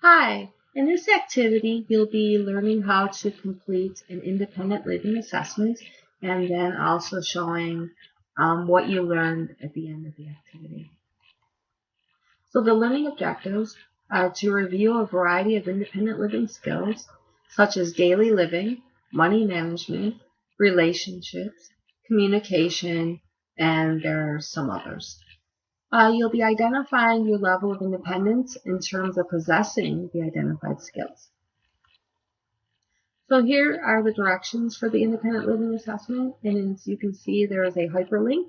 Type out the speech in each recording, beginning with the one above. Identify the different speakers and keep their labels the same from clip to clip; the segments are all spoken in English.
Speaker 1: Hi, in this activity you'll be learning how to complete an independent living assessment and then also showing what you learned at the end of the activity. So the learning objectives are to review a variety of independent living skills such as daily living, money management, relationships, communication, and there are some others. You'll be identifying your level of independence in terms of possessing the identified skills. So here are the directions for the independent living assessment, and as you can see there is a hyperlink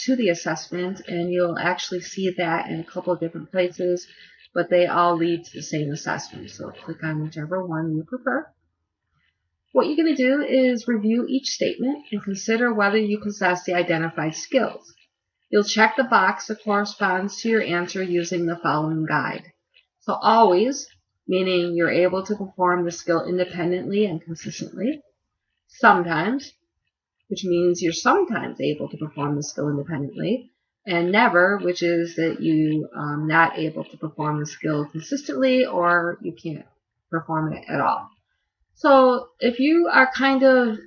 Speaker 1: to the assessment, and you'll actually see that in a couple of different places, but they all lead to the same assessment, so click on whichever one you prefer. What you're going to do is review each statement and consider whether you possess the identified skills. You'll check the box that corresponds to your answer using the following guide. So always, meaning you're able to perform the skill independently and consistently. Sometimes, which means you're sometimes able to perform the skill independently. And never, which is that you are not able to perform the skill consistently or you can't perform it at all. So if you are kind of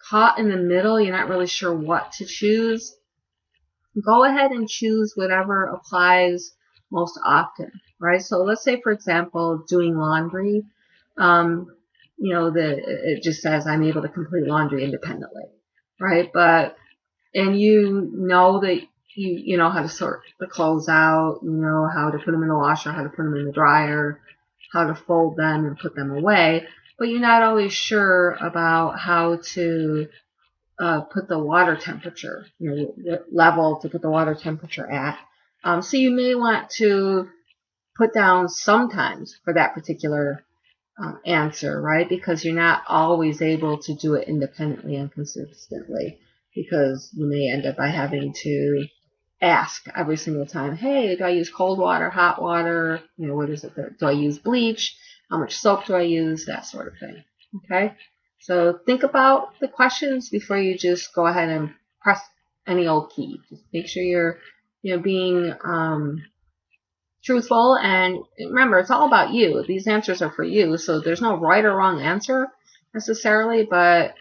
Speaker 1: caught in the middle, you're not really sure what to choose, go ahead and choose whatever applies most often, right? So let's say, for example, doing laundry, it just says I'm able to complete laundry independently, right? And you know that you know how to sort the clothes out, you know how to put them in the washer, how to put them in the dryer, how to fold them and put them away, but you're not always sure about how to put the water temperature, the level to put the water temperature at. So you may want to put down sometimes for that particular answer, right? Because you're not always able to do it independently and consistently, because you may end up by having to ask every single time, hey, do I use cold water, hot water? What is it? Do I use bleach? How much soap do I use? That sort of thing. Okay? So think about the questions before you just go ahead and press any old key. Just make sure you're being truthful, and remember, it's all about you. These answers are for you, so there's no right or wrong answer necessarily, but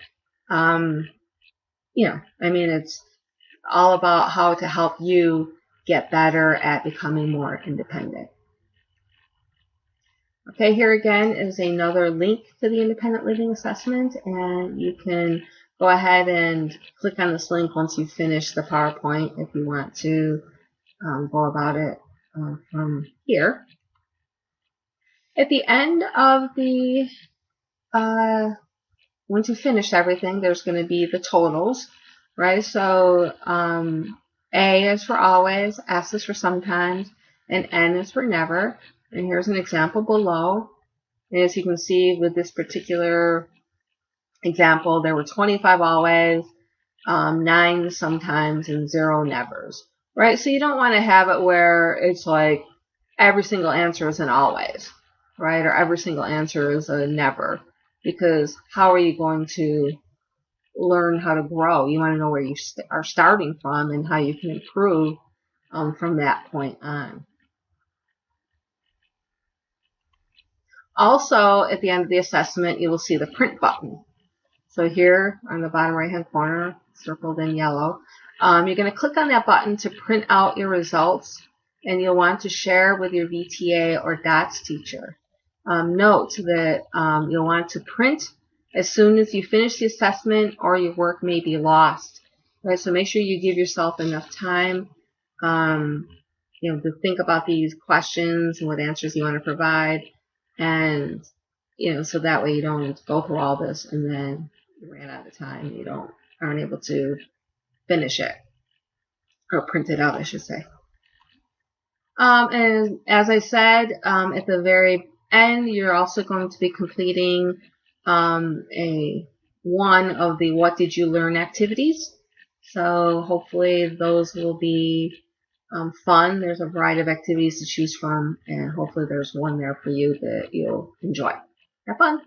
Speaker 1: it's all about how to help you get better at becoming more independent. Okay, here again is another link to the independent living assessment, and you can go ahead and click on this link once you finish the PowerPoint if you want to go about it from here. At the end of the, once you finish everything, there's going to be the totals, right? So A is for always, S is for sometimes, and N is for never. And here's an example below. And as you can see with this particular example, there were 25 always, 9 sometimes, and 0 nevers, right? So you don't want to have it where it's like every single answer is an always, right? Or every single answer is a never, because how are you going to learn how to grow? You want to know where you are starting from and how you can improve from that point on. Also, at the end of the assessment, you will see the print button. So here on the bottom right hand corner, circled in yellow, you're going to click on that button to print out your results, and you'll want to share with your VTA or DOTS teacher. Note that you'll want to print as soon as you finish the assessment, or your work may be lost. Right? So make sure you give yourself enough time to think about these questions and what answers you want to provide, and so that way you don't go through all this and then you ran out of time. You aren't able to finish it or print it out, I should say. And as I said, at the very end, you're also going to be completing one of the What Did You Learn activities. So hopefully those will be fun. There's a variety of activities to choose from, and hopefully there's one there for you that you'll enjoy. Have fun.